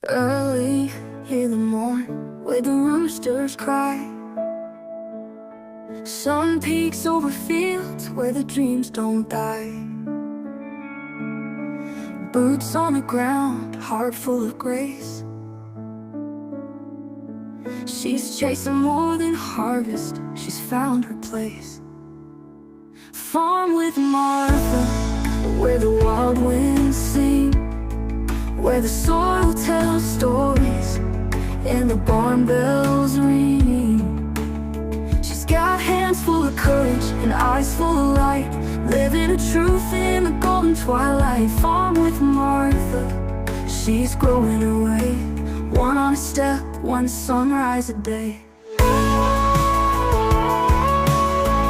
Early in the morn, where the roosters cry, sun peeks over fields where the dreams don't die. Boots on the ground, heart full of grace. She's chasing more than harvest, she's found her place. Farm with Martha, where the wild winds sing, where the soil tells stories and the barn bells ring. She's got hands full of courage and eyes full of light, living a truth in the golden twilight. Farm with Martha, she's growing her way, one honest step, one sunrise a day.